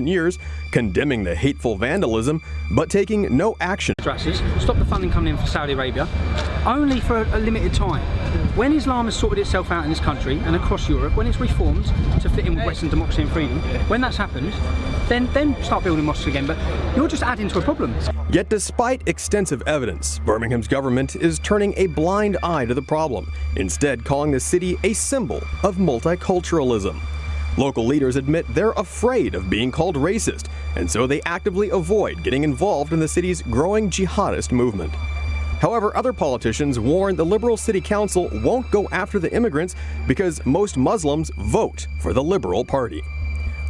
years, condemning the hateful vandalism, but taking no action. Stop the funding coming in for Saudi Arabia, only for a limited time. When Islam has sorted itself out in this country and across Europe, when it's reformed to fit in with Western democracy and freedom, when that's happened, then start building mosques again, but you're just adding to a problem. Yet despite extensive evidence, Birmingham's government is turning a blind eye to the problem, instead calling the city a symbol of multiculturalism. Local leaders admit they're afraid of being called racist, and so they actively avoid getting involved in the city's growing jihadist movement. However, other politicians warn the Liberal City Council won't go after the immigrants because most Muslims vote for the Liberal Party.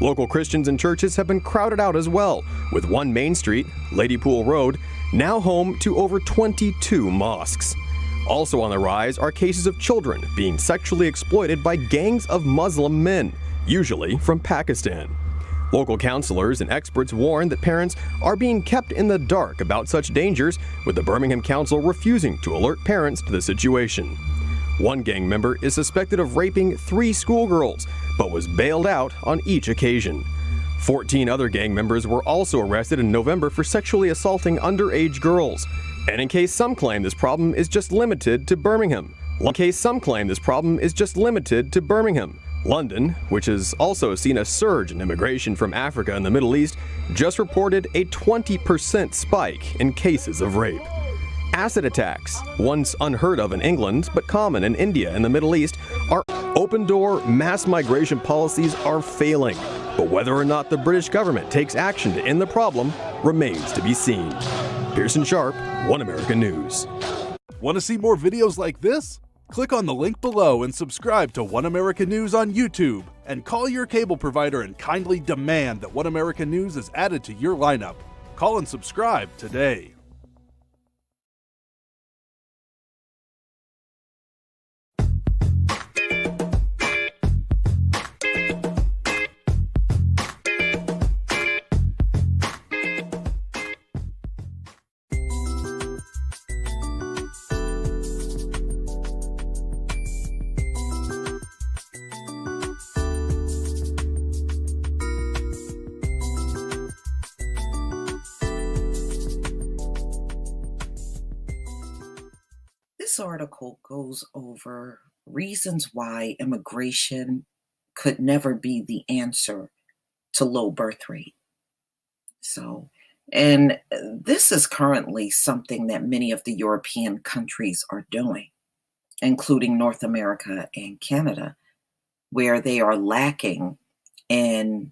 Local Christians and churches have been crowded out as well, with one main street, Ladypool Road, now home to over 22 mosques. Also on the rise are cases of children being sexually exploited by gangs of Muslim men, usually from Pakistan. Local counselors and experts warn that parents are being kept in the dark about such dangers, with the Birmingham Council refusing to alert parents to the situation. One gang member is suspected of raping 3 schoolgirls, but was bailed out on each occasion. 14 other gang members were also arrested in November for sexually assaulting underage girls. And in case some claim this problem is just limited to Birmingham, London, which has also seen a surge in immigration from Africa and the Middle East, just reported a 20% spike in cases of rape. Acid attacks, once unheard of in England but common in India and the Middle East, are open-door mass migration policies are failing. But whether or not the British government takes action to end the problem remains to be seen. Pearson Sharp, One America News. Want to see more videos like this? Click on the link below and subscribe to One America News on YouTube, and call your cable provider and kindly demand that One America News is added to your lineup. Call and subscribe today. This article goes over reasons why immigration could never be the answer to low birth rate. And this is currently something that many of the European countries are doing, including North America and Canada, where they are lacking in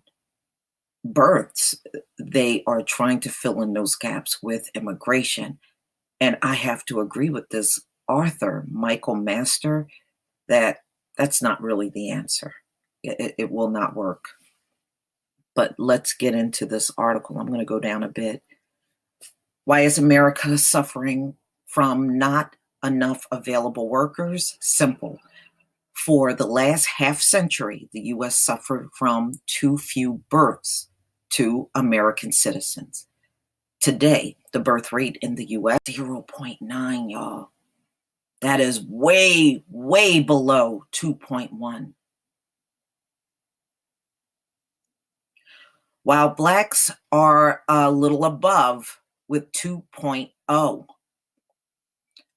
births. They are trying to fill in those gaps with immigration. And I have to agree with this author, Michael Master, that's not really the answer. It will not work. But let's get into this article. I'm going to go down a bit. Why is America suffering from not enough available workers? Simple. For the last half century, the U.S. suffered from too few births to American citizens. Today, the birth rate in the U.S. 0.9, y'all. That is way, way below 2.1. While Blacks are a little above with 2.0.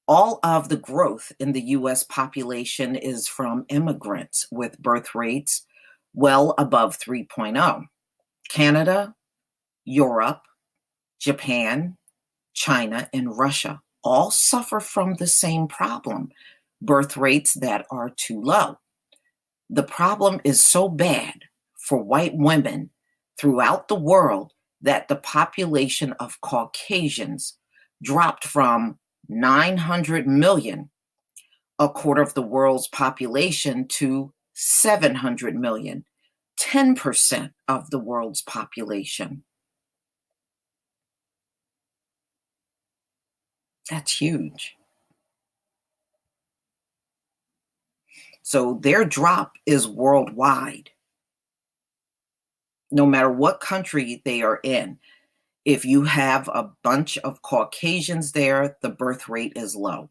All of the growth in the U.S. population is from immigrants with birth rates well above 3.0. Canada, Europe, Japan, China, and Russia all suffer from the same problem, birth rates that are too low. The problem is so bad for white women throughout the world that the population of Caucasians dropped from 900 million, a quarter of the world's population, to 700 million, 10% of the world's population. That's huge. So their drop is worldwide. No matter what country they are in, if you have a bunch of Caucasians there, the birth rate is low.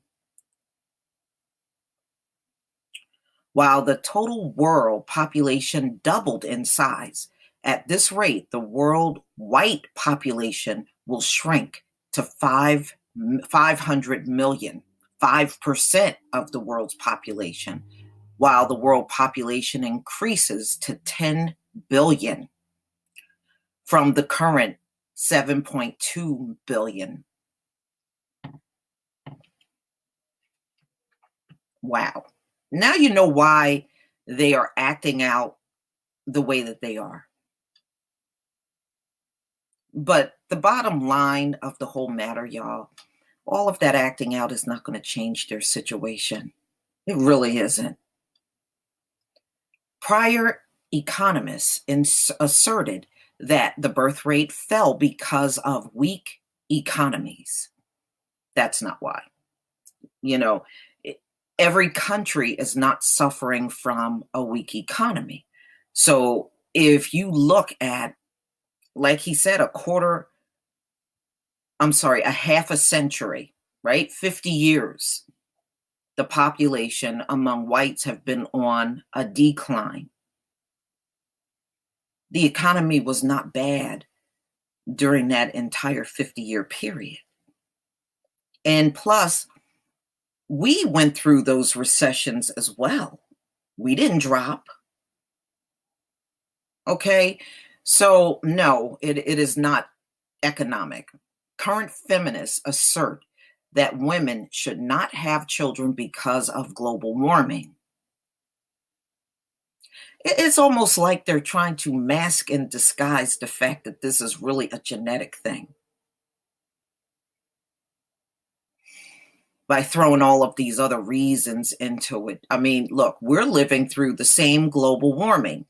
While the total world population doubled in size At this rate, the world white population will shrink to 500 million, 5% of the world's population, while the world population increases to 10 billion from the current 7.2 billion. Wow. Now you know why they are acting out the way that they are. But the bottom line of the whole matter, y'all, all of that acting out is not going to change their situation. It really isn't. Prior economists asserted that the birth rate fell because of weak economies. That's not why. You know, every country is not suffering from a weak economy. So if you look at, like he said, a half a century, right? 50 years, the population among whites have been on a decline. The economy was not bad during that entire 50-year period. And plus, we went through those recessions as well. We didn't drop. Okay, so no, it is not economic. Current feminists assert that women should not have children because of global warming. It's almost like they're trying to mask and disguise the fact that this is really a genetic thing by throwing all of these other reasons into it. I mean, look, we're living through the same global warming.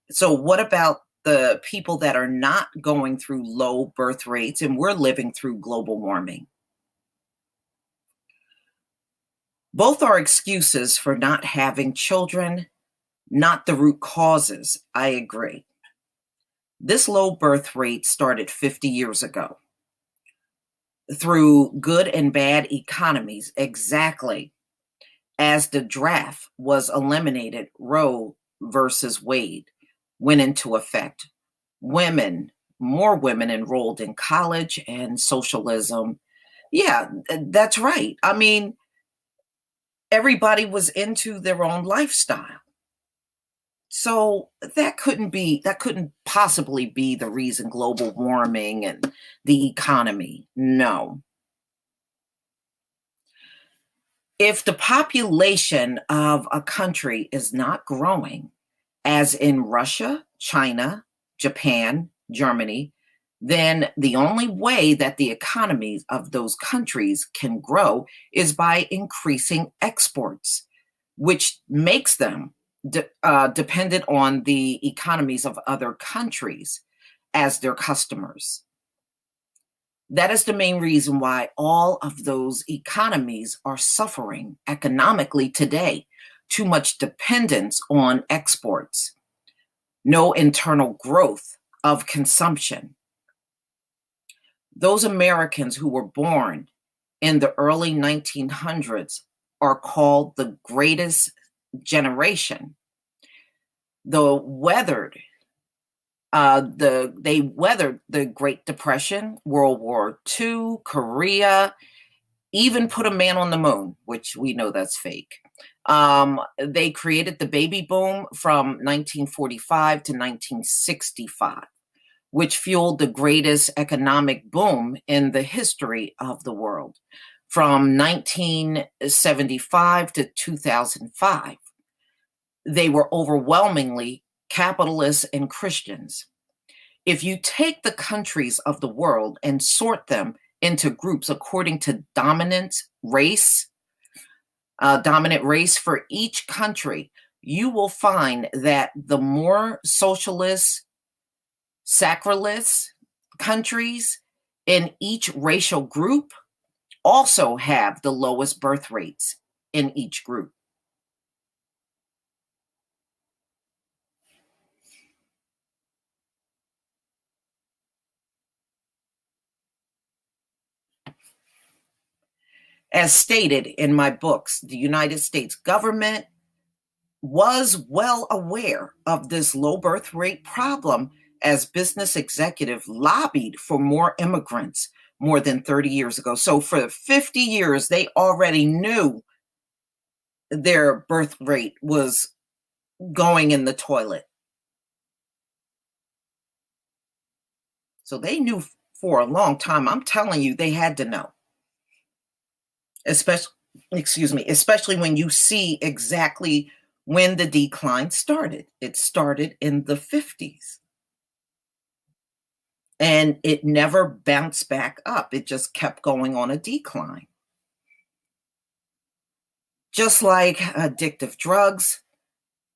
So what about the people that are not going through low birth rates and we're living through global warming? Both are excuses for not having children, not the root causes. I agree. This low birth rate started 50 years ago through good and bad economies, exactly as the draft was eliminated. Roe versus Wade went into effect. More women enrolled in college and socialism. Yeah, that's right. I mean, everybody was into their own lifestyle. So that couldn't possibly be the reason, global warming and the economy. No. If the population of a country is not growing, as in Russia, China, Japan, Germany, then the only way that the economies of those countries can grow is by increasing exports, which makes them dependent on the economies of other countries as their customers. That is the main reason why all of those economies are suffering economically today. Too much dependence on exports, no internal growth of consumption. Those Americans who were born in the early 1900s are called the greatest generation. They weathered the Great Depression, World War II, Korea, even put a man on the moon, which we know that's fake. They created the baby boom from 1945 to 1965, which fueled the greatest economic boom in the history of the world from 1975 to 2005. They were overwhelmingly capitalists and Christians. If you take the countries of the world and sort them into groups according to dominant race for each country, you will find that the more socialist, sacralist countries in each racial group also have the lowest birth rates in each group. As stated in my books, the United States government was well aware of this low birth rate problem as business executive lobbied for more immigrants more than 30 years ago. So for 50 years, they already knew their birth rate was going in the toilet. So they knew for a long time. I'm telling you, they had to know. Especially when you see exactly when the decline started. It started in the 50s. And it never bounced back up. It just kept going on a decline. Just like addictive drugs,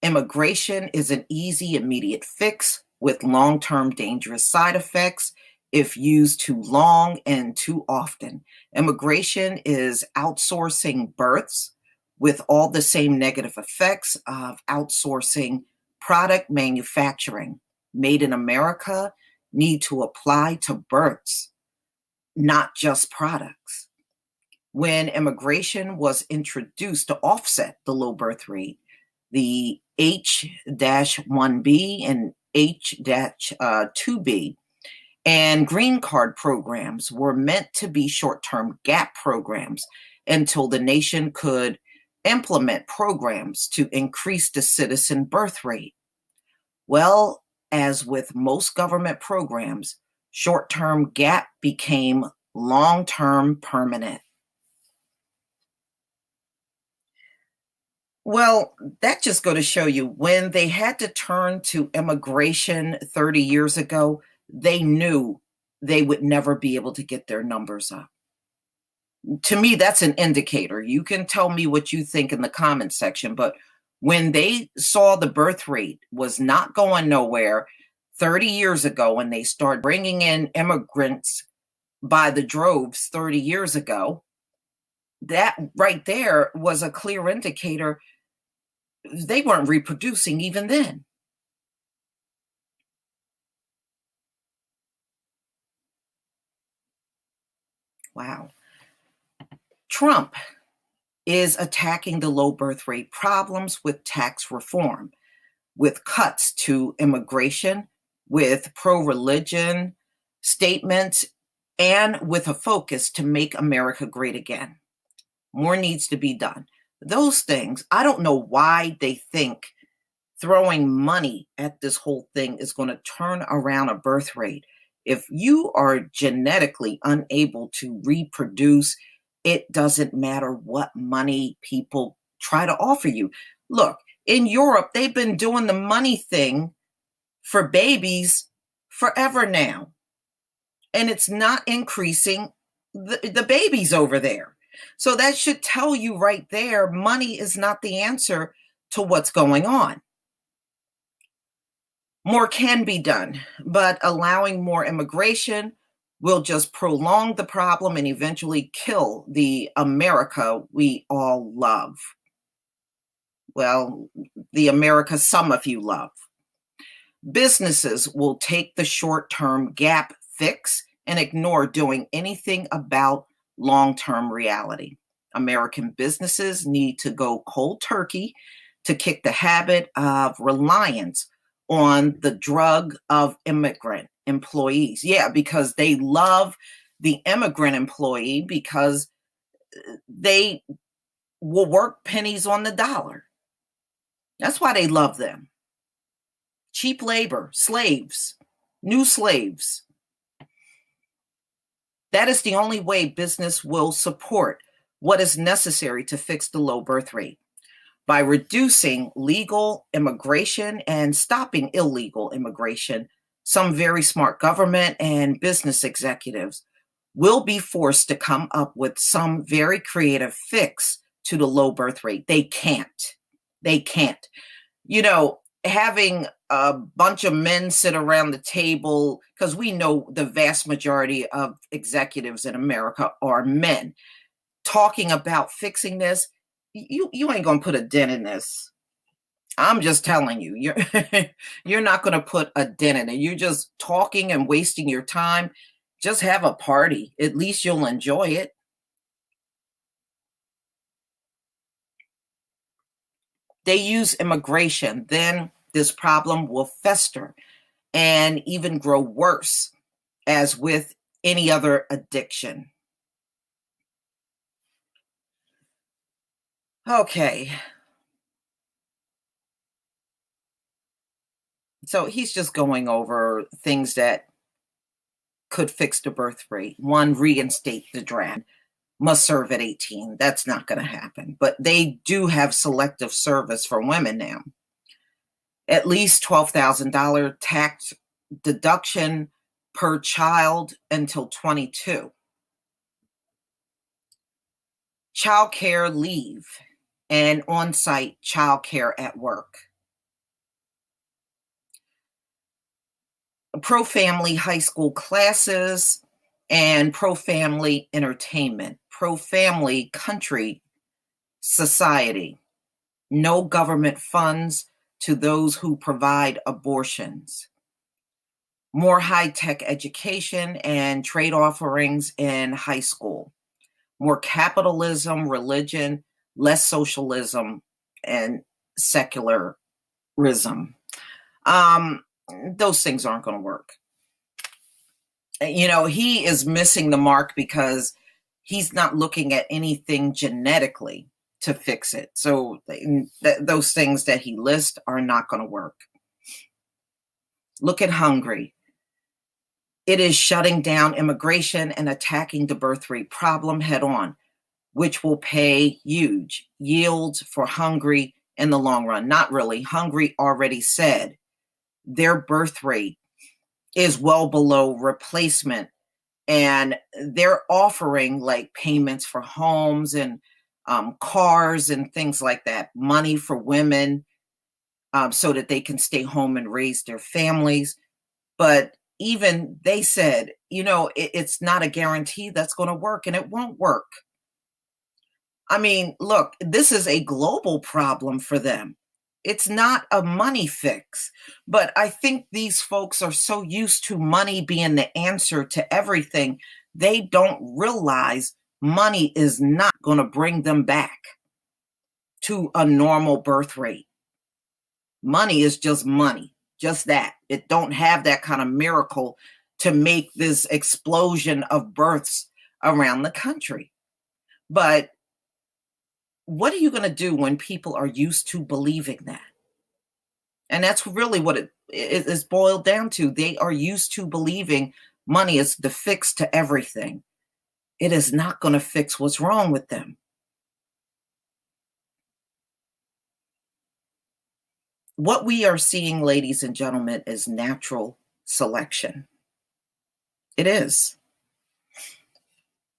immigration is an easy, immediate fix with long-term dangerous side effects if used too long and too often. Immigration is outsourcing births with all the same negative effects of outsourcing product manufacturing. Made in America need to apply to births, not just products. When immigration was introduced to offset the low birth rate, the H-1B and H-2B and green card programs were meant to be short-term gap programs until the nation could implement programs to increase the citizen birth rate. Well, as with most government programs, short-term gap became long-term permanent. Well, that just go to show you when they had to turn to immigration 30 years ago, they knew they would never be able to get their numbers up. To me, that's an indicator. You can tell me what you think in the comment section, but when they saw the birth rate was not going nowhere 30 years ago, when they started bringing in immigrants by the droves 30 years ago, that right there was a clear indicator they weren't reproducing even then. Wow. Trump is attacking the low birth rate problems with tax reform, with cuts to immigration, with pro-religion statements, and with a focus to make America great again. More needs to be done. Those things, I don't know why they think throwing money at this whole thing is going to turn around a birth rate. If you are genetically unable to reproduce, it doesn't matter what money people try to offer you. Look, in Europe, they've been doing the money thing for babies forever now. And it's not increasing the babies over there. So that should tell you right there, money is not the answer to what's going on. More can be done, but allowing more immigration will just prolong the problem and eventually kill the America we all love. Well, the America some of you love. Businesses will take the short-term gap fix and ignore doing anything about long-term reality. American businesses need to go cold turkey to kick the habit of reliance on the drug of immigrant employees. Yeah, because they love the immigrant employee because they will work pennies on the dollar. That's why they love them. Cheap labor, slaves, new slaves. That is the only way business will support what is necessary to fix the low birth rate. By reducing legal immigration and stopping illegal immigration, some very smart government and business executives will be forced to come up with some very creative fix to the low birth rate. They can't. They can't. You know, having a bunch of men sit around the table, because we know the vast majority of executives in America are men, talking about fixing this, you ain't gonna put a dent in this. I'm just telling you, you're not gonna put a dent in it. You're just talking and wasting your time. Just have a party. At least you'll enjoy it. They use immigration, then this problem will fester and even grow worse, as with any other addiction. Okay. So he's just going over things that could fix the birth rate. One, reinstate the draft. Must serve at 18. That's not going to happen. But they do have selective service for women now. At least $12,000 tax deduction per child until 22. Child care leave and on-site child care at work. Pro-family high school classes and pro-family entertainment. Pro-family country society. No government funds to those who provide abortions. More high-tech education and trade offerings in high school. More capitalism, religion, less socialism, and secularism. Those things aren't going to work. You know, he is missing the mark because he's not looking at anything genetically to fix it. So those things that he lists are not going to work. Look at Hungary. It is shutting down immigration and attacking the birth rate problem head on, which will pay huge yields for Hungary in the long run. Not really. Hungary already said their birth rate is well below replacement, and they're offering like payments for homes and cars and things like that, money for women so that they can stay home and raise their families. But even they said, you know, it's not a guarantee that's going to work, and it won't work. I mean, look, this is a global problem for them. It's not a money fix. But I think these folks are so used to money being the answer to everything, they don't realize money is not going to bring them back to a normal birth rate. Money is just money, just that. It don't have that kind of miracle to make this explosion of births around the country. But what are you going to do when people are used to believing that? And that's really what it is boiled down to. They are used to believing money is the fix to everything. It is not going to fix what's wrong with them. What we are seeing, ladies and gentlemen, is natural selection. It is.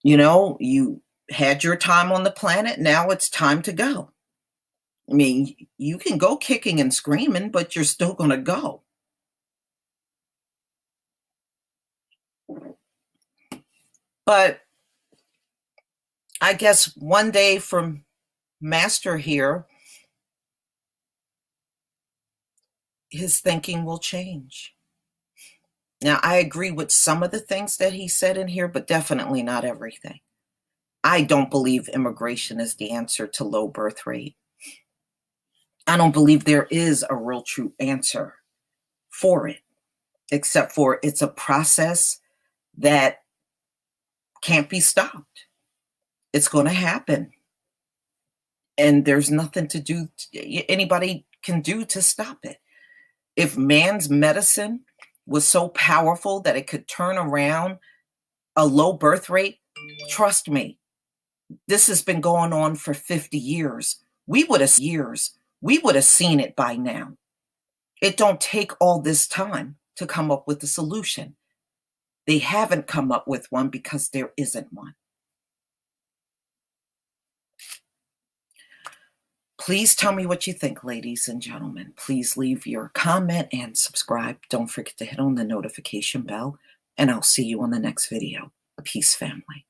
You know, you had your time on the planet. Now it's time to go. I mean, you can go kicking and screaming, but you're still going to go. But I guess one day from Master here, his thinking will change. Now, I agree with some of the things that he said in here, but definitely not everything. I don't believe immigration is the answer to low birth rate. I don't believe there is a real true answer for it, except for it's a process that can't be stopped. It's going to happen. And there's nothing to do, anybody can do to stop it. If man's medicine was so powerful that it could turn around a low birth rate, trust me, this has been going on for 50 years. We would have seen it by now. It don't take all this time to come up with a solution. They haven't come up with one because there isn't one. Please tell me what you think, ladies and gentlemen. Please leave your comment and subscribe. Don't forget to hit on the notification bell, and I'll see you on the next video. Peace, family.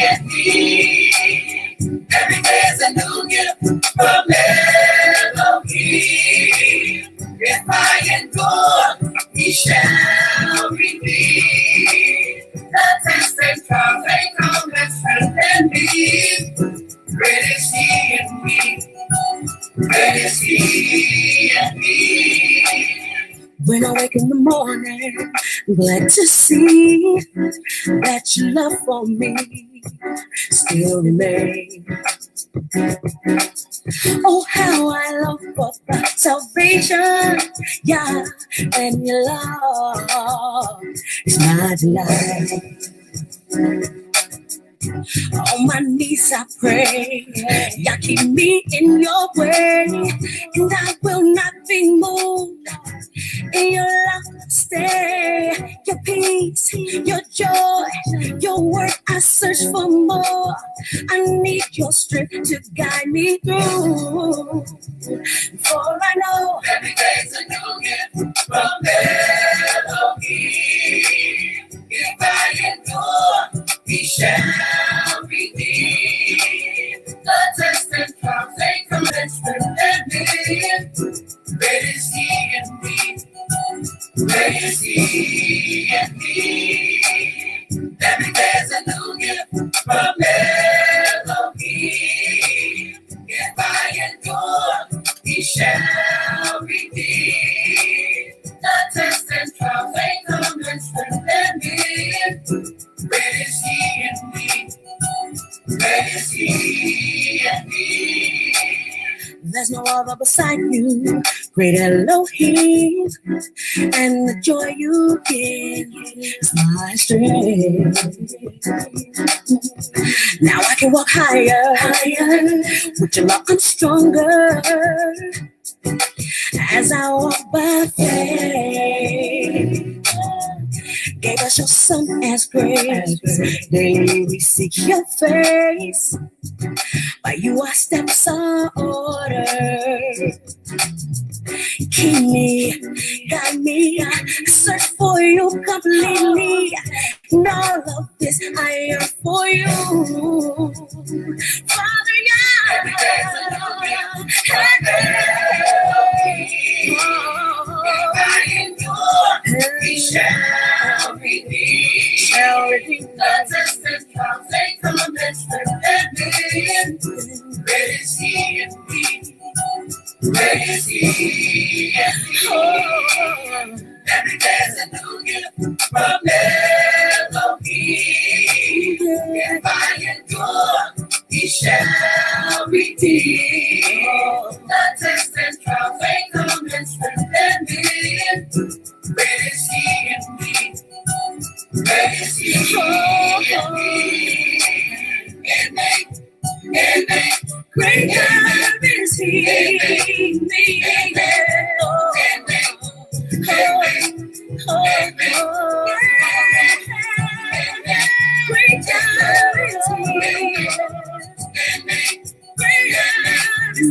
and me. Every day's a new gift from Elohim. If I endure, he shall redeem. The test and trials they come and strengthen me. Great is he in me. Great is he in me. When I wake in the morning, I'm glad to see that your love for me still remains. Oh, how I long for the salvation, yeah, and your love is my delight. On my knees I pray, yeah, keep me in your way, and I will not be moved. In your love, stay, your peace, your joy, your word, I search for more. I need your strength to guide me through. For I know every day's a new gift from Elohim. If I endure, he shall redeem. The test and trials they come and strengthen me. Great is he in me. Great is he in me. Every day's a new gift from Elohim. If I endure, he shall redeem. The test and trials they come and strengthen me. Great is he in me. Great is he in me. there's no other beside you, great Elohim, and the joy you give is my strength. Now I can walk higher, with your love I'm stronger, as I walk by faith. Gave us your son as grace, daily we seek your face. By you our steps are ordered. Keep me, guide me, I search for you completely. In all of this I yearn for you, Father, yeah. He shall redeem. The test and trials they come and strengthen me. Great is he in me. Great is he in me. Every day's a new gift from Elohim. If I endure, he shall redeem. The test and trials they come and strengthen me. Great is he in me. Great is he in me. In me. In me. Great God is he in me. Great God is he. Great God is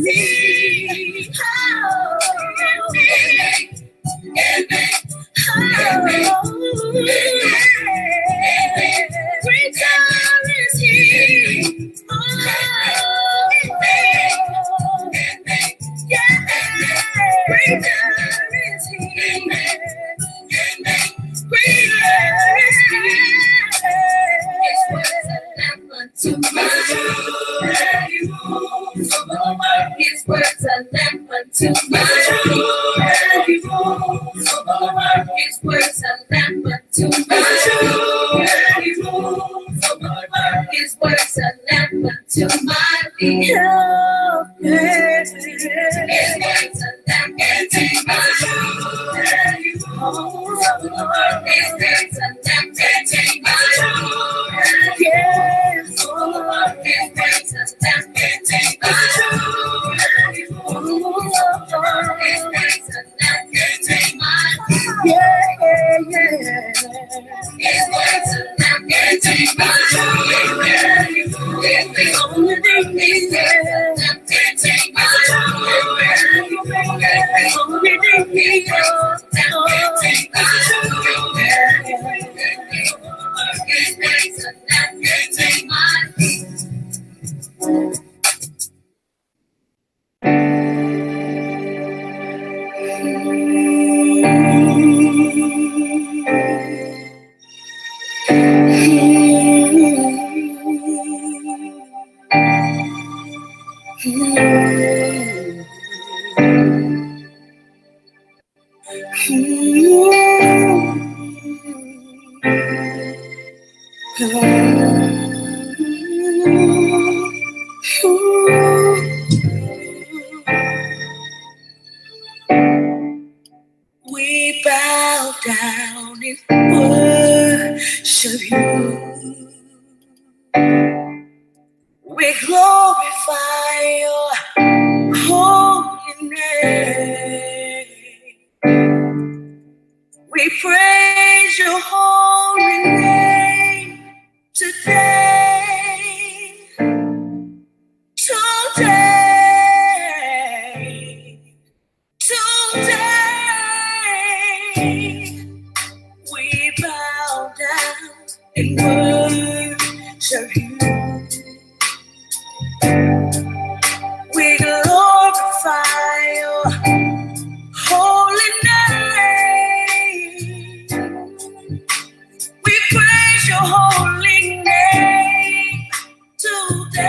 he. Great God is he. Great God is he. Great His words are lamp unto my feet. His words are lamp unto my feet. His words are lamp unto my feet. His words are lamp unto my feet. His words are lamp unto my feet. His words are lamp unto my glorify your holy name. We praise your holy name today. Today, we bow down and worship you. We glorify your holy name. We praise your holy name today.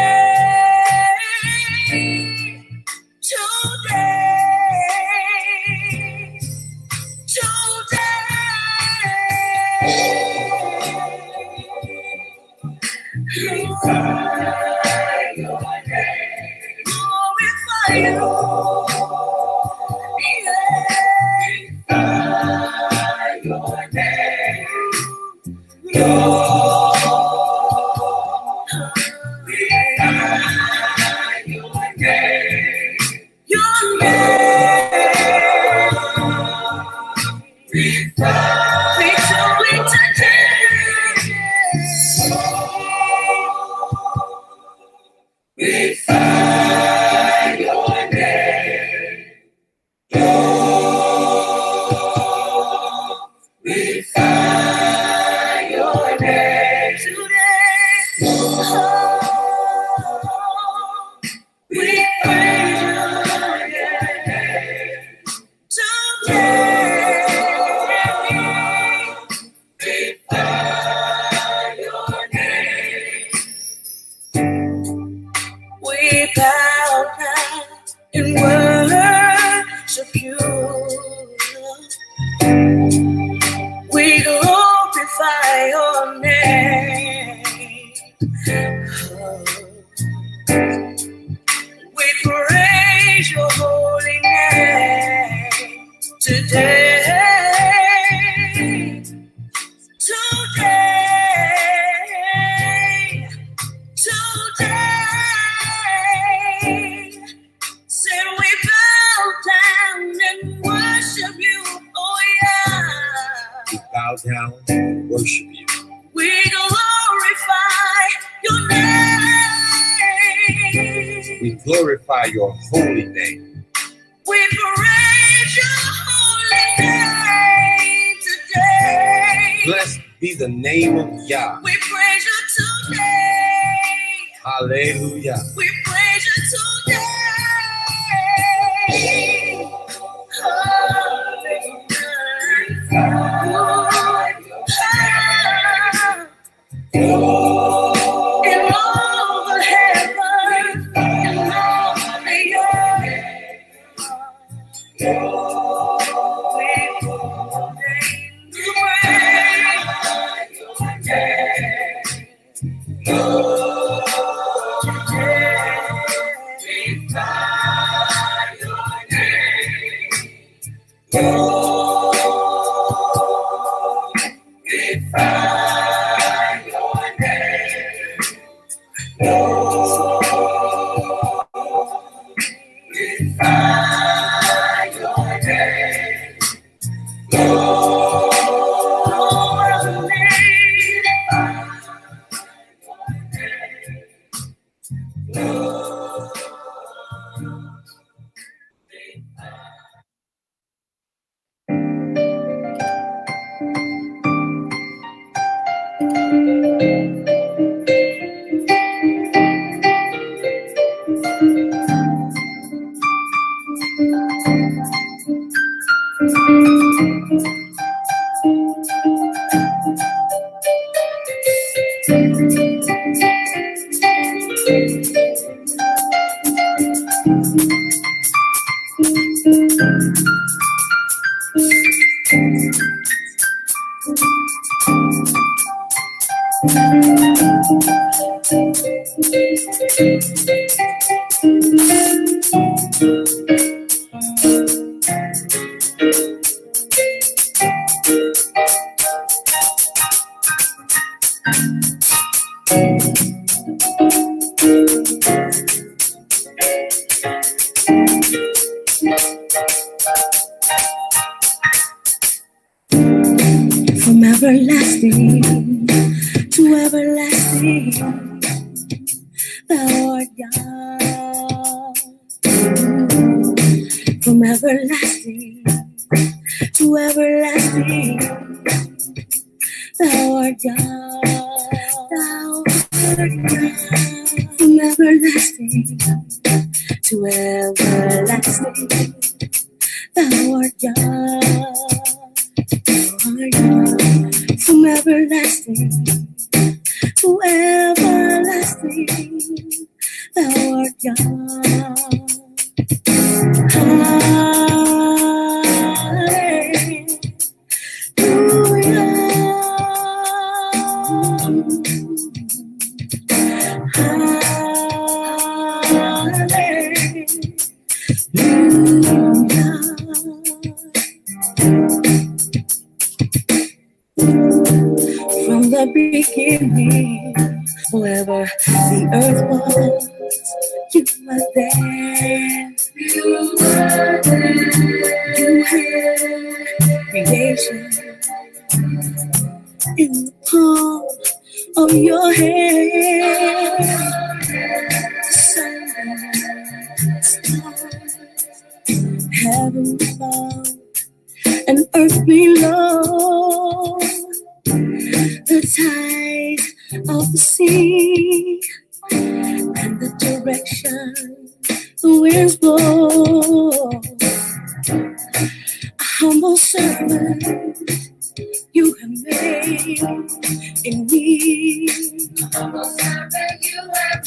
Glorify your name. Glorify your name. We bow down and worship you. We glorify your name. We praise your holy name today. Say we bow down and worship you. Oh yeah. We bow down and worship you. We glorify your name. We glorify your holy name. We praise your holy name today. Blessed be the name of Yah. We praise you today. Hallelujah. We praise you today. In all the heavens and all the From everlasting to everlasting, thou art God. From everlasting to everlasting, thou art God. Thou art God. From everlasting to everlasting, thou art God. From everlasting to everlasting, thou art God. From the beginning, wherever the earth was, you were there. You were there. You had creation in the palm of your hand. Sun, stars, heaven above, and earth below. The tide of the sea and the direction the winds blow. A humble servant you have made in me. A humble servant you have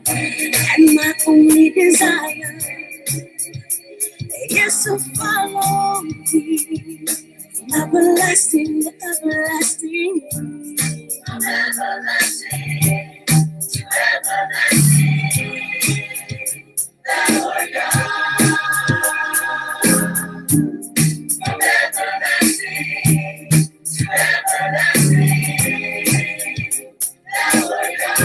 made. And my only desire is to follow thee. Everlasting, everlasting, from everlasting to everlasting, thou art God. From everlasting to everlasting, thou art God.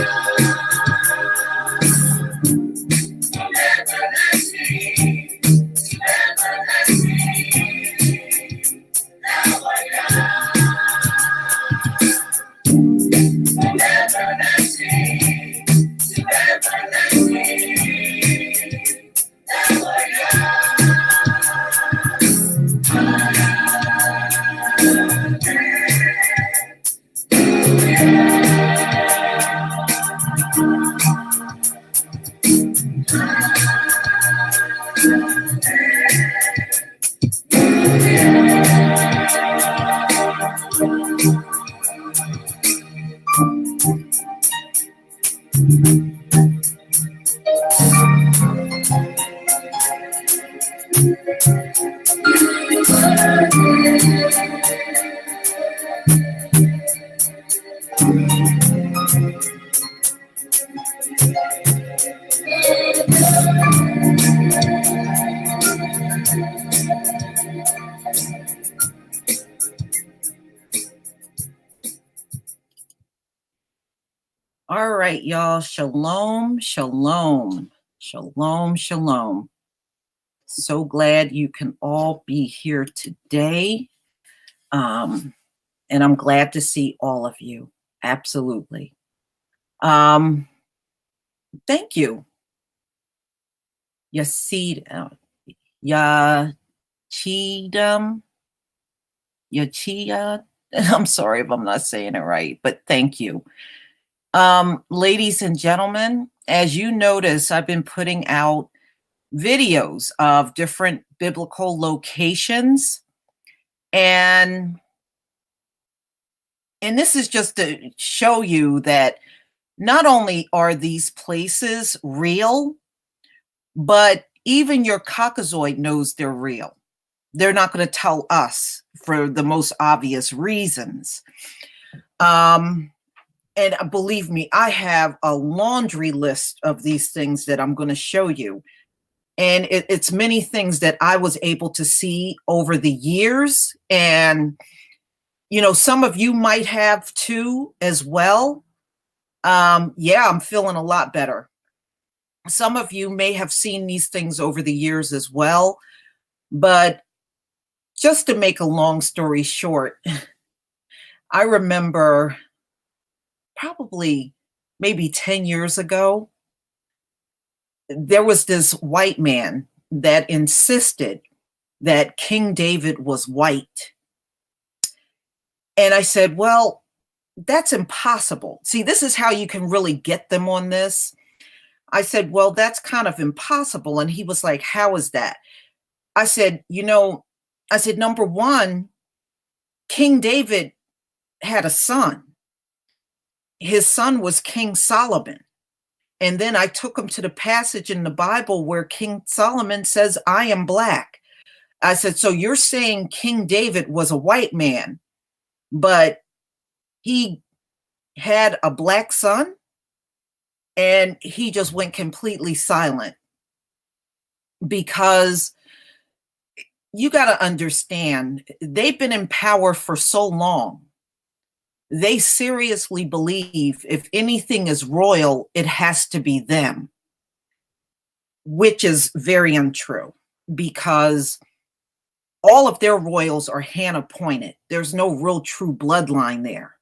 From everlasting to everlasting, thou art God. From everlasting to everlasting, thou art All right, y'all. Shalom, shalom, shalom, shalom. So glad you can all be here today. And I'm glad to see all of you. Absolutely. Thank you. Yachidam. Yachia. I'm sorry if I'm not saying it right, but thank you. Ladies and gentlemen, as you notice, I've been putting out videos of different biblical locations, and this is just to show you that not only are these places real, but even your Caucasoid knows they're real. They're not going to tell us for the most obvious reasons. And believe me, I have a laundry list of these things that I'm going to show you. And it's many things that I was able to see over the years. And, you know, some of you might have too as well. Yeah, I'm feeling a lot better. Some of you may have seen these things over the years as well, but just to make a long story short, I remember probably maybe 10 years ago, there was this white man that insisted that King David was white. And I said, well, that's impossible. See, this is how you can really get them on this. I said, well, that's kind of impossible. And he was like, how is that? I said, number one, King David had a son. His son was King Solomon. And then I took him to the passage in the Bible where King Solomon says, I am black. I said, so you're saying King David was a white man, but he had a black son? And he just went completely silent, because you got to understand, they've been in power for so long. They seriously believe if anything is royal, it has to be them, which is very untrue, because all of their royals are hand appointed. There's no real true bloodline there.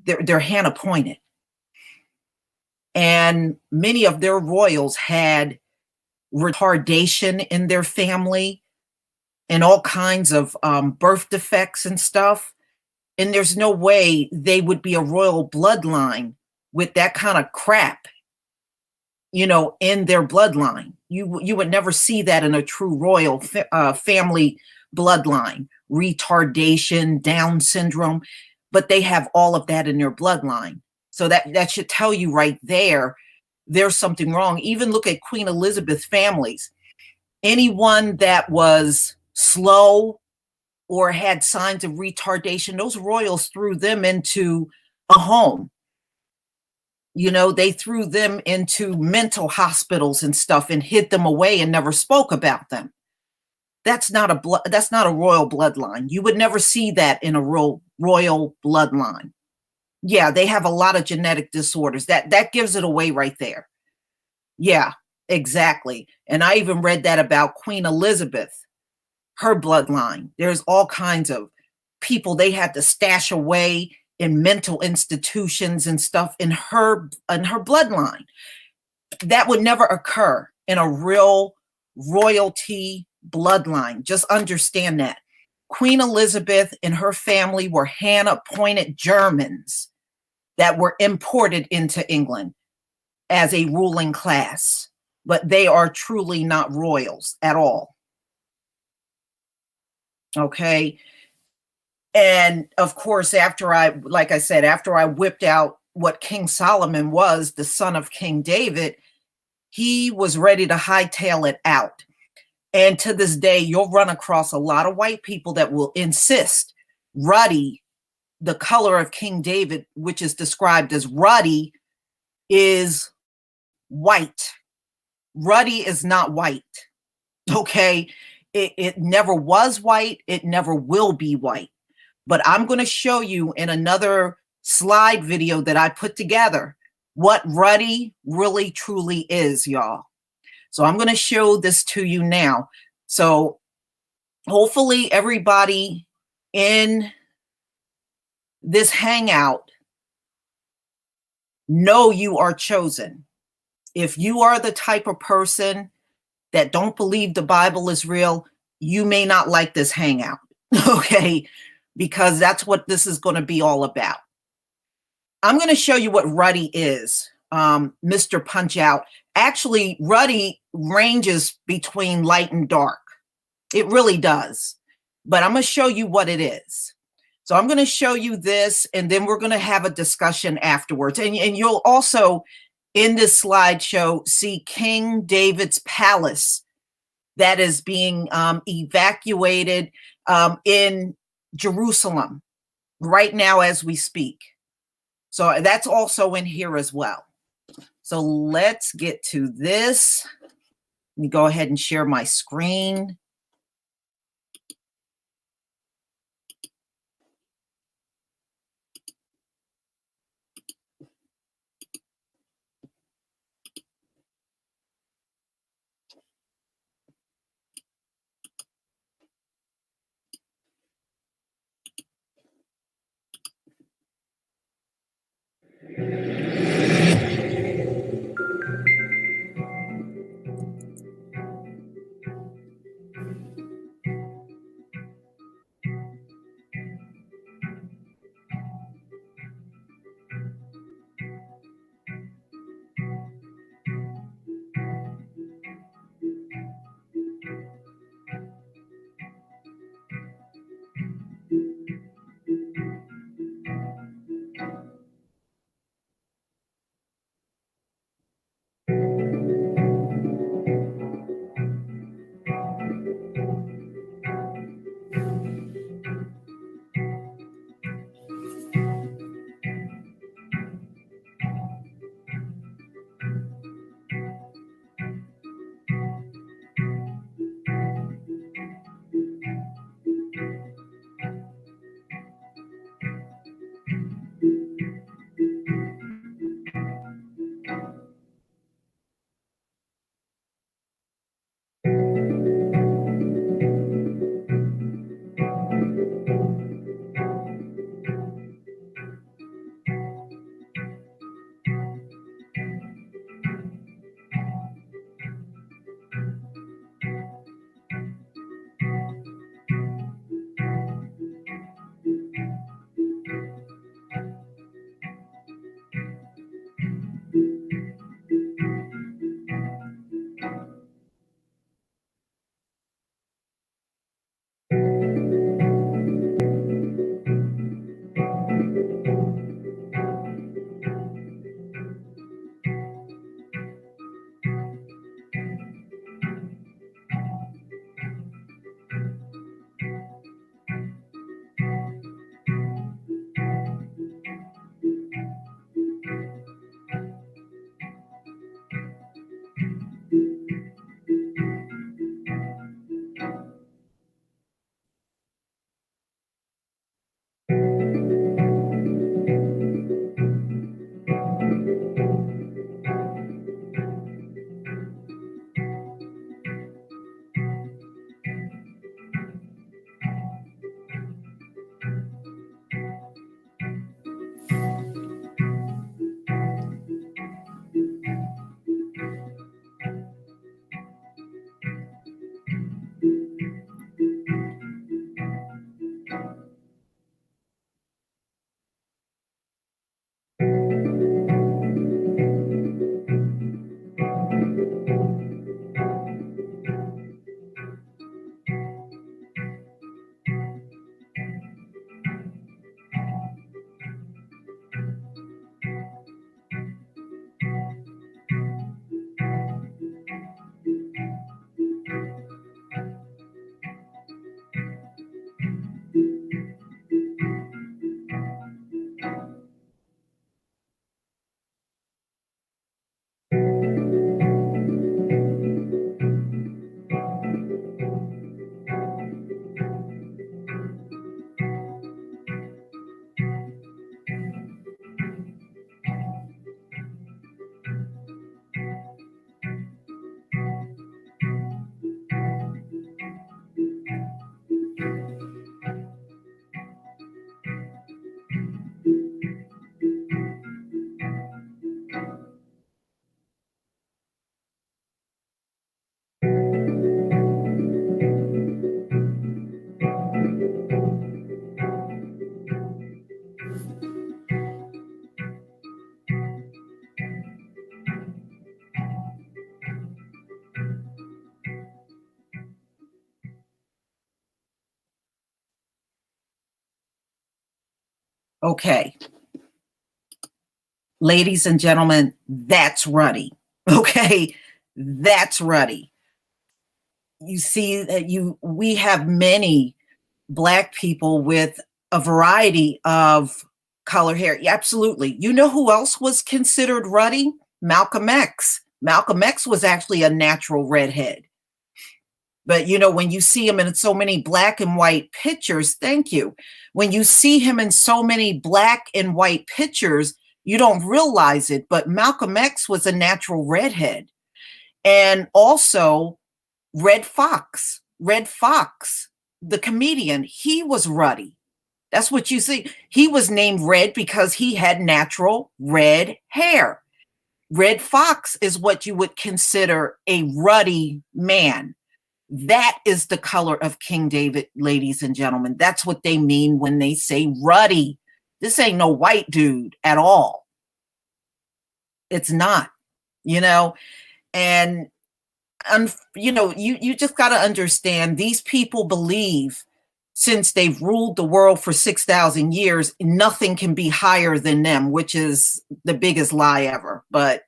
They're hand appointed. And many of their royals had retardation in their family and all kinds of birth defects and stuff. And there's no way they would be a royal bloodline with that kind of crap, in their bloodline. You would never see that in a true royal family bloodline. Retardation, Down syndrome, but they have all of that in their bloodline. So that should tell you right there, there's something wrong. Even look at Queen Elizabeth's families. Anyone that was slow or had signs of retardation, those royals threw them into a home. They threw them into mental hospitals and stuff and hid them away and never spoke about them. That's not a royal bloodline. You would never see that in a royal bloodline. Yeah, they have a lot of genetic disorders. That gives it away right there. Yeah, exactly. And I even read that about Queen Elizabeth, her bloodline. There's all kinds of people they had to stash away in mental institutions and stuff in her bloodline. That would never occur in a real royalty bloodline. Just understand that. Queen Elizabeth and her family were hand-appointed Germans that were imported into England as a ruling class, but they are truly not royals at all. Okay. And of course, after I whipped out what King Solomon was, the son of King David, he was ready to hightail it out. And to this day, you'll run across a lot of white people that will insist ruddy, the color of King David, which is described as ruddy, is white. Ruddy is not white. Okay. It never was white. It never will be white. But I'm going to show you in another slide video that I put together what ruddy really truly is, y'all. So I'm going to show this to you now. So hopefully everybody in this hangout know you are chosen. If you are the type of person that don't believe the Bible is real, you may not like this hangout, okay? Because that's what this is going to be all about. I'm going to show you what ruddy is, Mr. Punch Out. Actually, ruddy ranges between light and dark. It really does. But I'm going to show you what it is. So I'm going to show you this, and then we're going to have a discussion afterwards. And you'll also, in this slideshow, see King David's palace that is being evacuated in Jerusalem right now as we speak. So that's also in here as well. So let's get to this. Let me go ahead and share my screen. Okay. Ladies and gentlemen, that's ruddy. Okay. That's ruddy. You see that we have many Black people with a variety of color hair. Yeah, absolutely. You know who else was considered ruddy? Malcolm X. Malcolm X was actually a natural redhead. But when you see him in so many black and white pictures, thank you. When you see him in so many black and white pictures, you don't realize it. But Malcolm X was a natural redhead. And also Red Fox, the comedian, he was ruddy. That's what you see. He was named Red because he had natural red hair. Red Fox is what you would consider a ruddy man. That is the color of King David, ladies and gentlemen. That's what they mean when they say ruddy. This ain't no white dude at all. It's not, and you just got to understand, these people believe, since they've ruled the world for 6,000 years, nothing can be higher than them, which is the biggest lie ever. But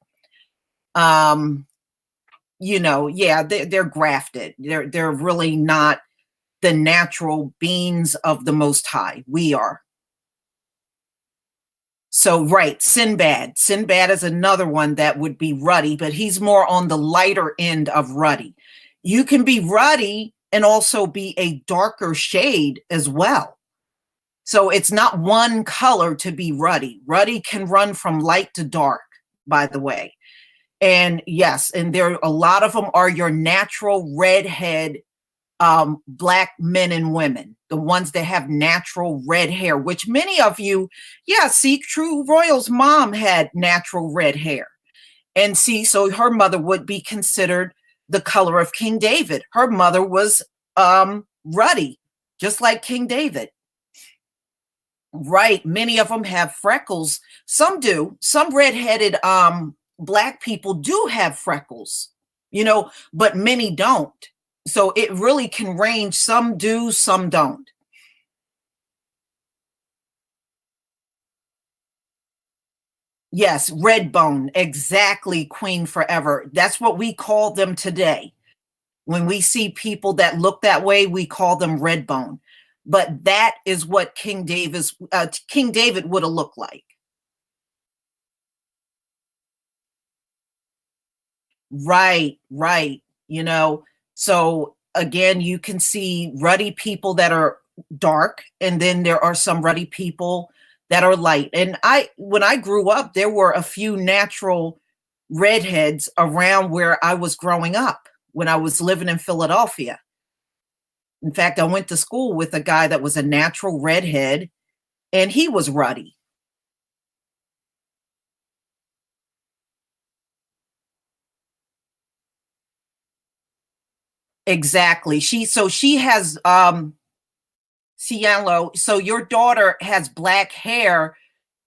yeah, they're grafted. They're really not the natural beings of the Most High. We are. So, right, Sinbad. Sinbad is another one that would be ruddy, but he's more on the lighter end of ruddy. You can be ruddy and also be a darker shade as well. So it's not one color to be ruddy. Ruddy can run from light to dark, by the way. And yes, and a lot of them are your natural redhead Black men and women, the ones that have natural red hair, which many of you, see, True Royal's mom had natural red hair. And see, so her mother would be considered the color of King David. Her mother was ruddy, just like King David. Right. Many of them have freckles. Some do. Some redheaded Black people do have freckles, but many don't. So it really can range. Some do, some don't. Yes, red bone. Exactly, Queen Forever. That's what we call them today. When we see people that look that way, we call them red bone. But that is what King David would have looked like. Right. So again, you can see ruddy people that are dark, and then there are some ruddy people that are light. And when I grew up, there were a few natural redheads around where I was growing up when I was living in Philadelphia. In fact, I went to school with a guy that was a natural redhead, and he was ruddy. Exactly. She has Cielo, so your daughter has black hair,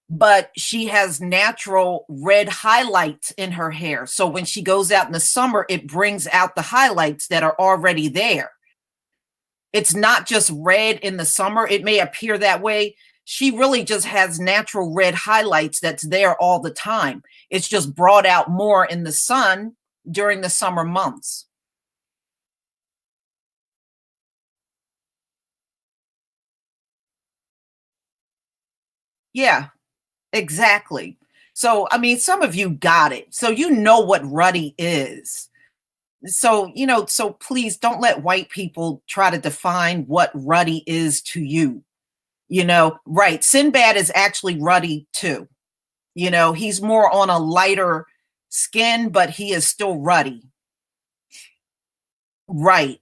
but she has natural red highlights in her hair. So when she goes out in the summer, it brings out the highlights that are already there. It's not just red in the summer. It may appear that way. She really just has natural red highlights that's there all the time. It's just brought out more in the sun during the summer months. Yeah, exactly. So, I mean, some of you got it. So you know what ruddy is. So, so please don't let white people try to define what ruddy is to you. Right. Sinbad is actually ruddy too. He's more on a lighter skin, but he is still ruddy. Right.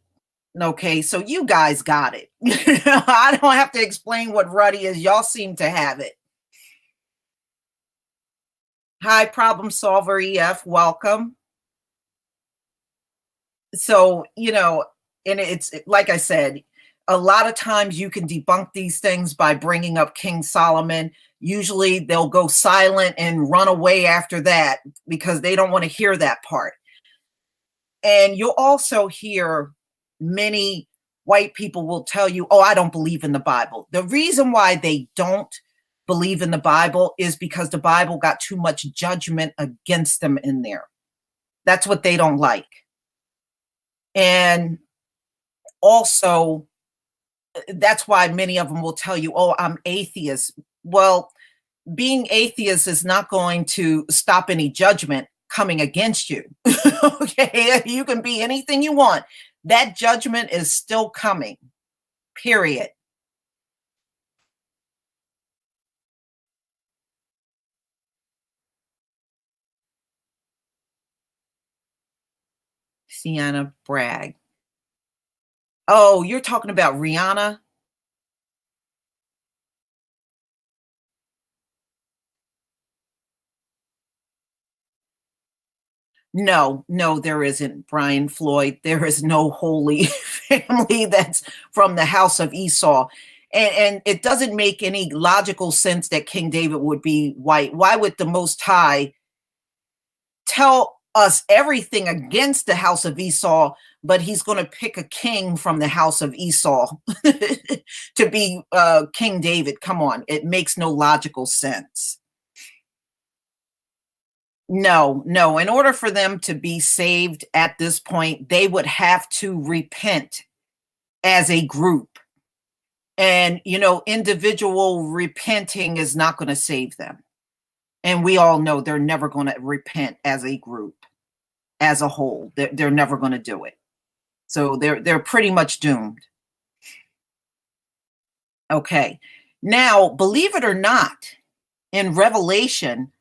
Okay. So you guys got it. I don't have to explain what ruddy is. Y'all seem to have it. Hi, problem solver EF. Welcome. So, and it's like I said, a lot of times you can debunk these things by bringing up King Solomon. Usually they'll go silent and run away after that because they don't want to hear that part. And you'll also hear many white people will tell you, oh, I don't believe in the Bible. The reason why they don't believe in the Bible is because the Bible got too much judgment against them in there. That's what they don't like. And also, that's why many of them will tell you, oh, I'm atheist. Well, being atheist is not going to stop any judgment coming against you. Okay, you can be anything you want. That judgment is still coming, period. Sienna Bragg. Oh, you're talking about Rihanna? No, no, there isn't, Brian Floyd. There is no holy family that's from the house of Esau. And it doesn't make any logical sense that King David would be white. Why would the Most High tell us everything against the house of Esau, but he's going to pick a king from the house of Esau to be King David? Come on, it makes no logical sense. No, no. In order for them to be saved at this point, they would have to repent as a group. And, you know, individual repenting is not going to save them. And we all know they're never going to repent as a group, as a whole. They're never going to do it. So they're pretty much doomed. Okay. Now, believe it or not, in Revelation,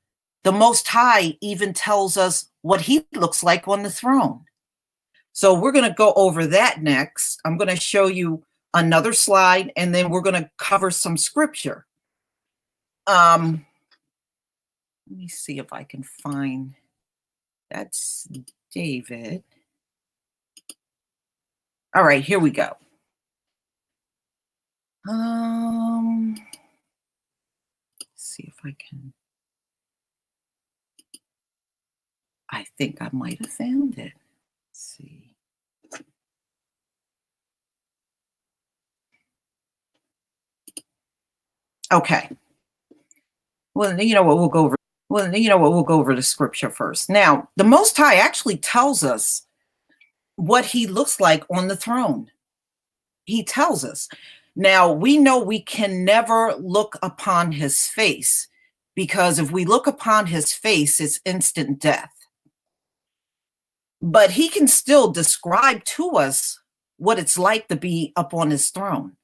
the Most High even tells us what he looks like on the throne. So we're going to go over that next. I'm going to show you another slide, and then we're going to cover some scripture. Let me see if I can find, that's David. All right, here we go. Let's see if I can. I think I might have found it. Let's see. Okay. Well, you know what, we'll go over. Well, you know what, we'll go over the scripture first. Now, the Most High actually tells us what he looks like on the throne. He tells us. Now, we know we can never look upon his face, because if we look upon his face, it's instant death. But he can still describe to us what it's like to be up on his throne.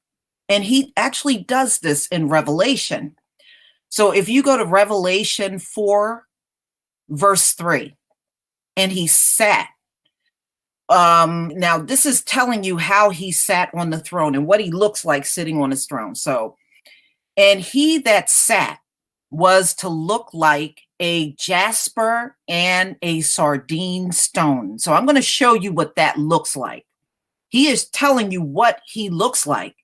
And he actually does this in Revelation. So if you go to Revelation 4, verse 3, and he sat. Now, this is telling you how he sat on the throne and what he looks like sitting on his throne. So, and he that sat was to look like a jasper and a sardine stone. So I'm going to show you what that looks like. He is telling you what he looks like.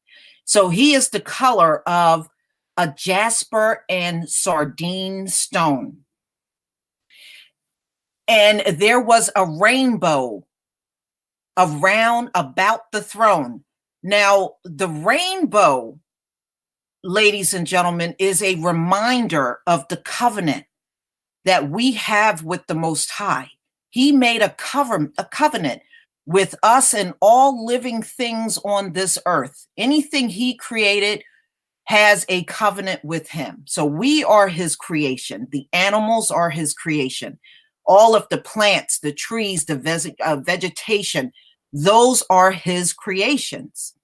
So he is the color of a jasper and sardine stone. And there was a rainbow around about the throne. Now, the rainbow, ladies and gentlemen, is a reminder of the covenant that we have with the Most High. He made a covenant with us and all living things on this earth. Anything he created has a covenant with him. So we are his creation. The animals are his creation. All of the plants, the trees, the vegetation, those are his creations.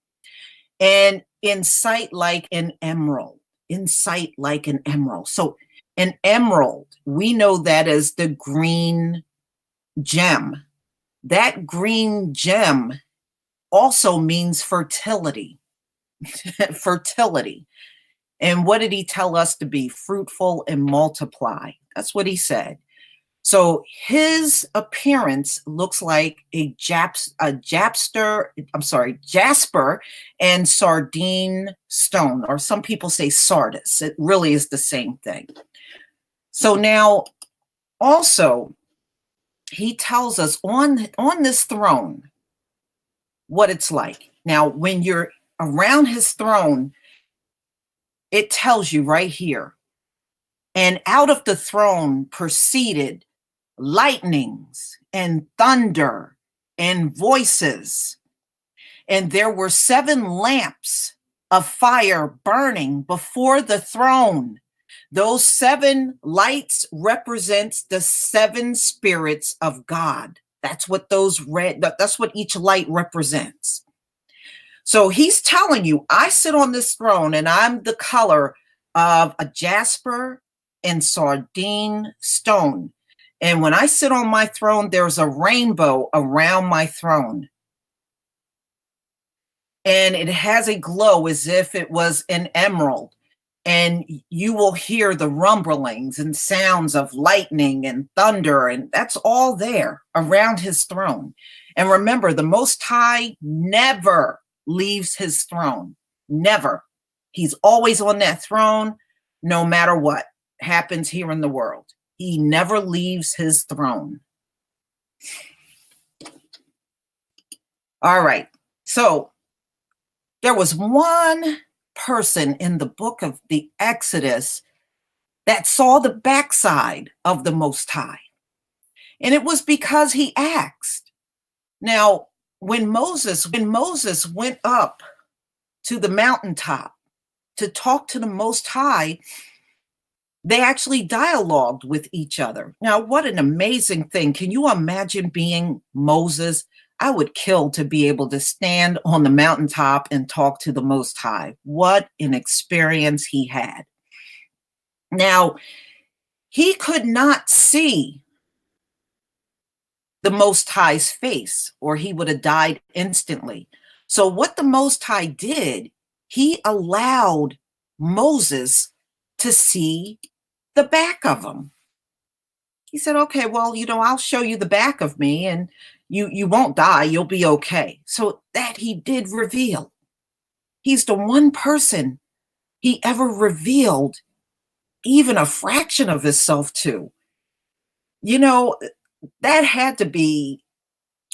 And in sight like an emerald, in sight like an emerald. So an emerald, we know that as the green gem. That green gem also means fertility. Fertility. And what did he tell us to be? Fruitful and multiply. That's what he said. So his appearance looks like a jasper and sardine stone, or some people say sardis. It really is the same thing. So now also he tells us on this throne what it's like. Now, when you're around his throne, it tells you right here. And out of the throne proceeded lightnings and thunder and voices. And there were 7 lamps of fire burning before the throne. Those 7 lights represents the 7 spirits of God. That's what that's what each light represents. So he's telling you, I sit on this throne and I'm the color of a jasper and sardine stone. And when I sit on my throne, there's a rainbow around my throne. And it has a glow as if it was an emerald. And you will hear the rumblings and sounds of lightning and thunder, and that's all there around his throne. And remember, the Most High never leaves his throne. Never. He's always on that throne, no matter what happens here in the world. He never leaves his throne. All right. So there was one person in the book of the Exodus that saw the backside of the Most High. And it was because he asked. Now, when Moses went up to the mountaintop to talk to the Most High, they actually dialogued with each other. Now, what an amazing thing. Can you imagine being Moses? I would kill to be able to stand on the mountaintop and talk to the Most High. What an experience he had. Now, he could not see the Most High's face, or he would have died instantly. So what the Most High did, he allowed Moses to see the back of him. He said, okay, well, I'll show you the back of me, and you won't die. You'll be okay. So that he did reveal. He's the one person he ever revealed even a fraction of himself to. That had to be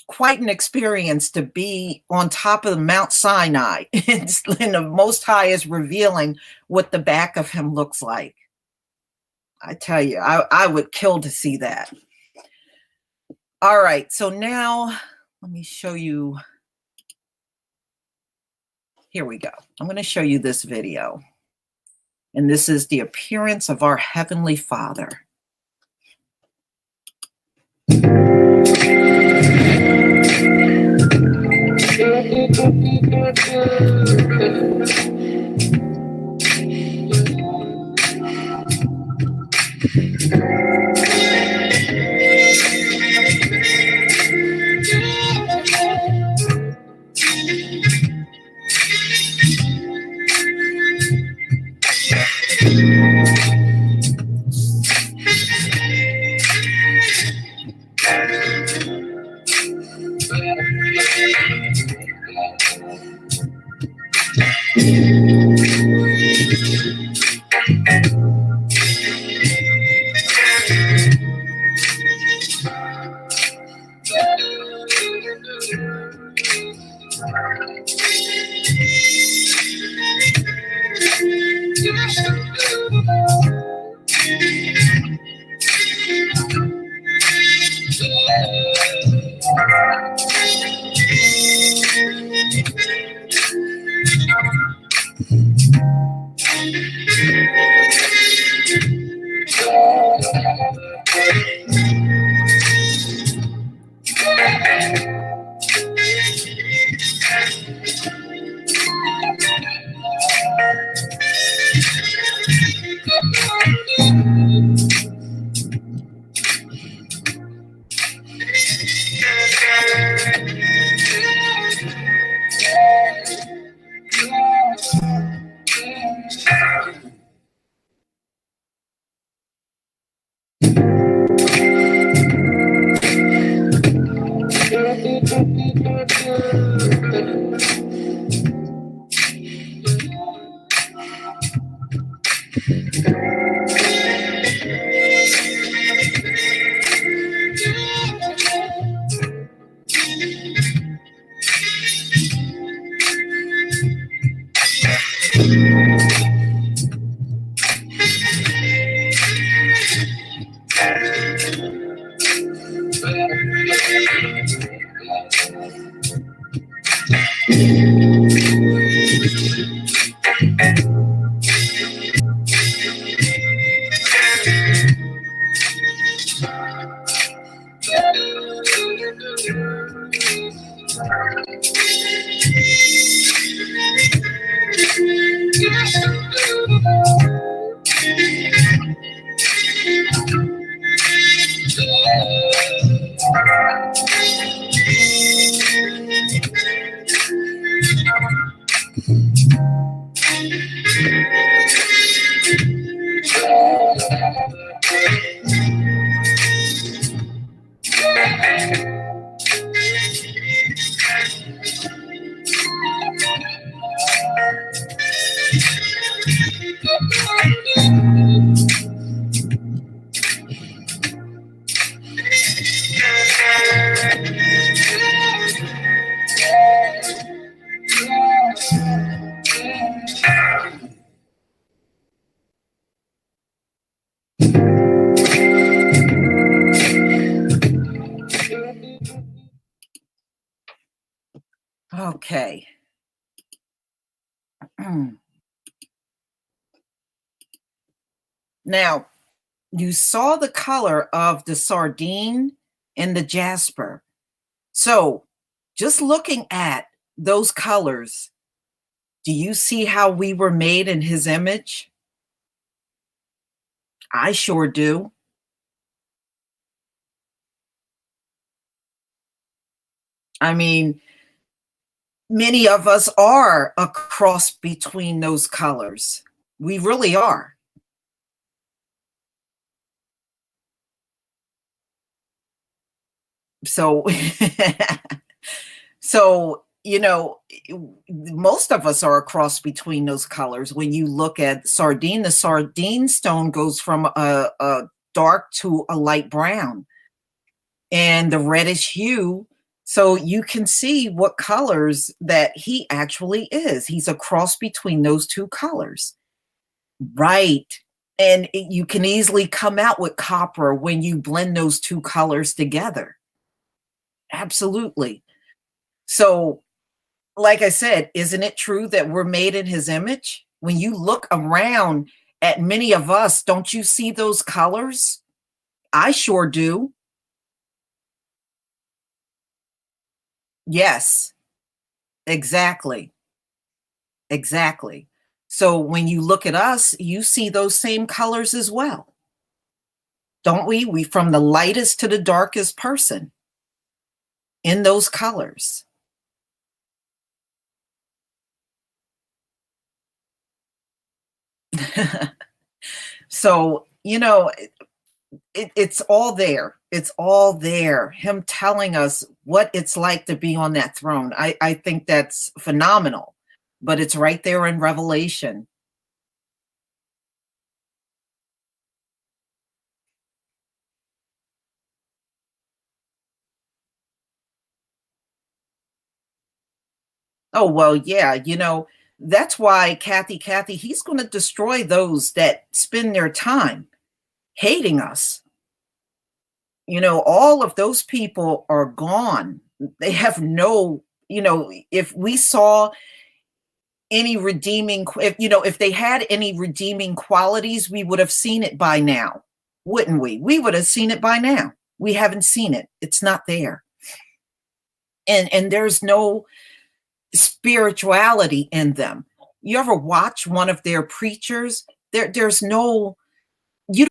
quite an experience to be on top of Mount Sinai and the Most High is revealing what the back of him looks like. I tell you, I would kill to see that. All right, so now let me show you. Here we go. I'm going to show you this video. And this is the appearance of our Heavenly Father. Okay. Now, you saw the color of the sardine and the jasper. So, just looking at those colors, do you see how we were made in his image? I sure do. I mean, many of us are a cross between those colors. We really are. So, so most of us are a cross between those colors. When you look at sardine, the sardine stone goes from a dark to a light brown, and the reddish hue. So you can see what colors that he actually is. He's a cross between those two colors. Right. And you can easily come out with copper when you blend those two colors together. Absolutely. So, like I said, isn't it true that we're made in his image? When you look around at many of us, don't you see those colors? I sure do. Yes, exactly. Exactly. So when you look at us, you see those same colors as well, don't we? We from the lightest to the darkest person in those colors. So, it's all there. It's all there. Him telling us what it's like to be on that throne. I think that's phenomenal, but it's right there in Revelation. Oh, well, yeah, that's why Kathy, he's going to destroy those that spend their time hating us. All of those people are gone. They have no, if we saw any redeeming, if they had any redeeming qualities, we would have seen it by now, wouldn't we? We would have seen it by now. We haven't seen it. It's not there. And there's no spirituality in them. You ever watch one of their preachers? There's no you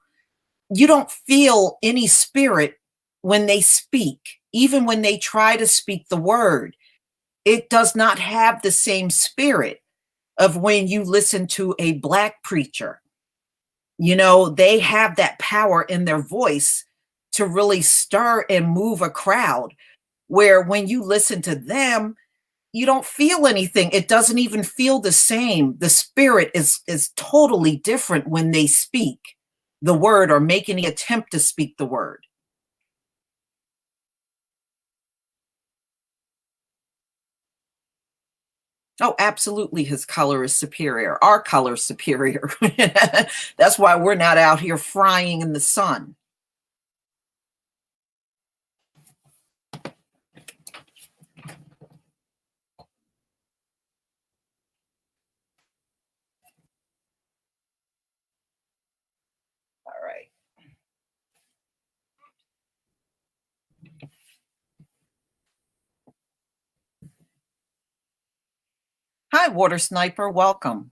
you don't feel any spirit when they speak. Even when they try to speak the word, it does not have the same spirit of when you listen to a black preacher. They have that power in their voice to really stir and move a crowd, where when you listen to them, you don't feel anything. It doesn't even feel the same. The spirit is totally different when they speak the word or make any attempt to speak the word. Oh, absolutely. His color is superior. Our color is superior. That's why we're not out here frying in the sun. All right. Water Sniper. Welcome.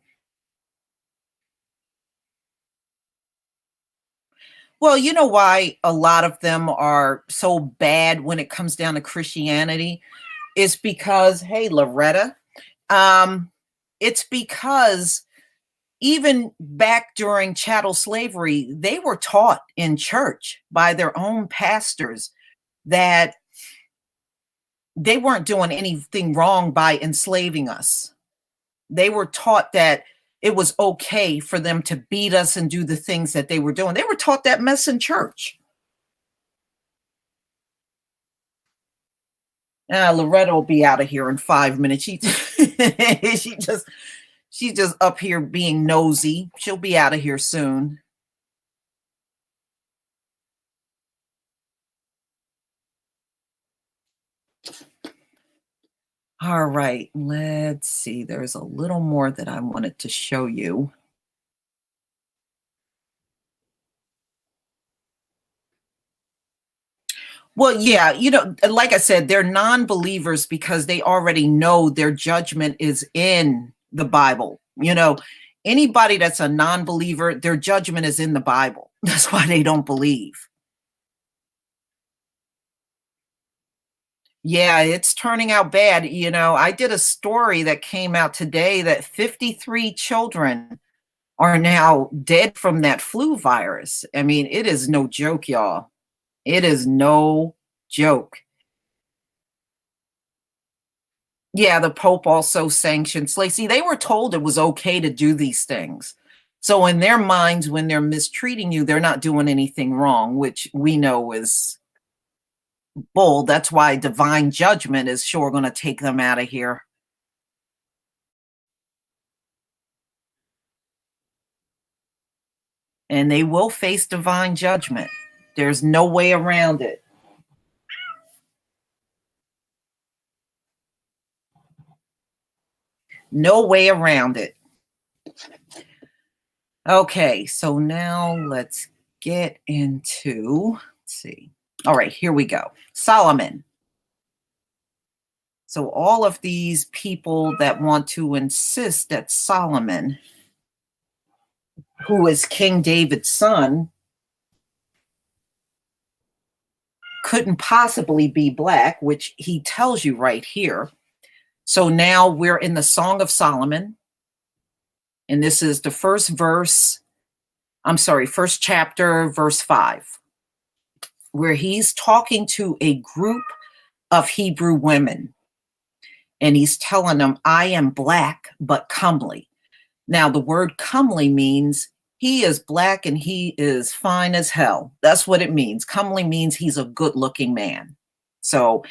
Well, you know why a lot of them are so bad when it comes down to Christianity? It's because, hey, Loretta, it's because even back during chattel slavery, they were taught in church by their own pastors that they weren't doing anything wrong by enslaving us. They were taught that it was okay for them to beat us and do the things that they were doing. They were taught that mess in church. Loretta will be out of here in 5 minutes. She's just up here being nosy. She'll be out of here soon. All right, let's see. There's a little more that I wanted to show you. Well, yeah, like I said, they're non-believers because they already know their judgment is in the Bible. Anybody that's a non-believer, their judgment is in the Bible. That's why they don't believe. Yeah, it's turning out bad. I did a story that came out today that 53 children are now dead from that flu virus. I mean, it is no joke, y'all. It is no joke. Yeah, the Pope also sanctioned slaves. See, they were told it was okay to do these things. So in their minds, when they're mistreating you, they're not doing anything wrong, which we know is bull. That's why divine judgment is sure going to take them out of here. And they will face divine judgment. There's no way around it. No way around it. Okay, so now let's get into, let's see. All right, here we go. Solomon. So all of these people that want to insist that Solomon, who is King David's son, couldn't possibly be black, which he tells you right here. So now we're in the Song of Solomon, and this is the first chapter, verse 5, where he's talking to a group of Hebrew women, and he's telling them, I am black, but comely. Now, the word comely means he is black and he is fine as hell. That's what it means. Comely means he's a good-looking man. So,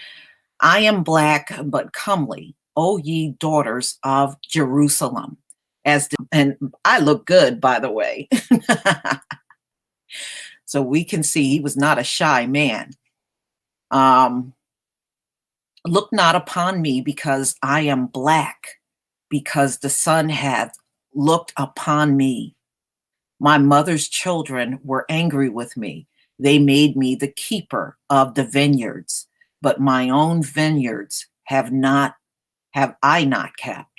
I am black, but comely, O ye daughters of Jerusalem. And I look good, by the way. So we can see he was not a shy man. Look not upon me because I am black, because the sun hath looked upon me. My mother's children were angry with me. They made me the keeper of the vineyards, but my own vineyards have I not kept.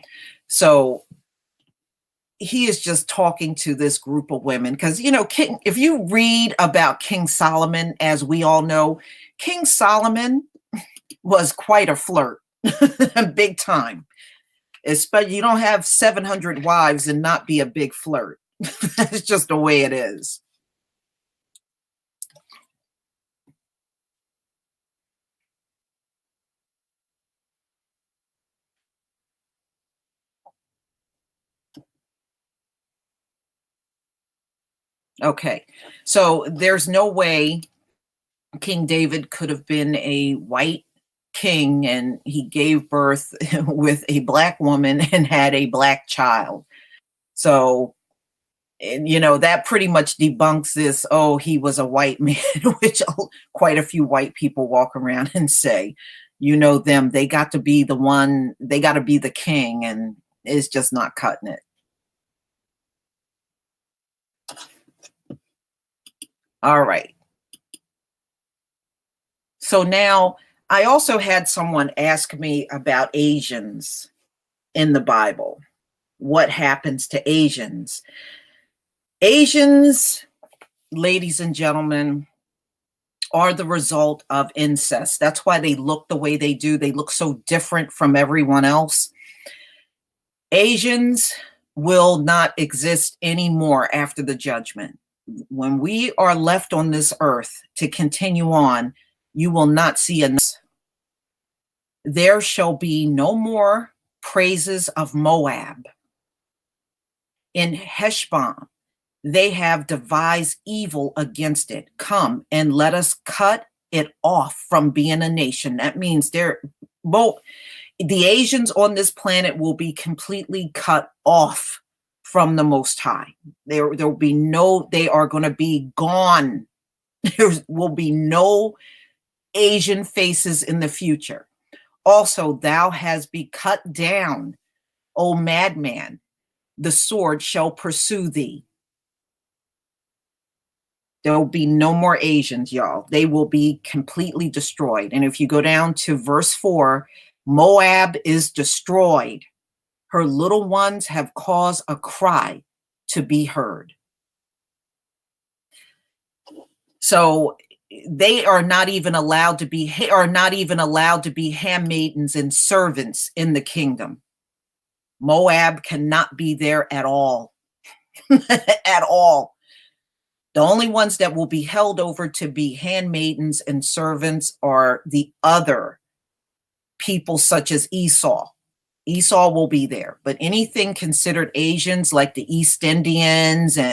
So he is just talking to this group of women because, if you read about King Solomon, as we all know, King Solomon was quite a flirt, big time. Especially, you don't have 700 wives and not be a big flirt. That's just the way it is. Okay, so there's no way King David could have been a white king and he gave birth with a black woman and had a black child. So, that pretty much debunks this, he was a white man, which quite a few white people walk around and say, them, they got to be the king, and it's just not cutting it. All right. So now I also had someone ask me about Asians. in the Bible. What happens to Asians? Asians, ladies and gentlemen, are the result of incest. That's why they look the way they do. They look so different from everyone else. Asians will not exist anymore after the judgment. When we are left on this earth to continue on, you will not see enough. There shall be no more praises of Moab. In Heshbon, they have devised evil against it. Come and let us cut it off from being a nation. That means the Asians on this planet will be completely cut off from the Most High. There will be no, they are going to be gone. There will be no Asian faces in the future. Also, thou hast be cut down, O madman. The sword shall pursue thee. There will be no more Asians, y'all. They will be completely destroyed. And if you go down to verse 4, Moab is destroyed. Her little ones have caused a cry to be heard. So they are not even allowed to be handmaidens and servants in the kingdom. Moab cannot be there at all. At all. The only ones that will be held over to be handmaidens and servants are the other people, such as Esau. Esau will be there, but anything considered Asians, like the East Indians and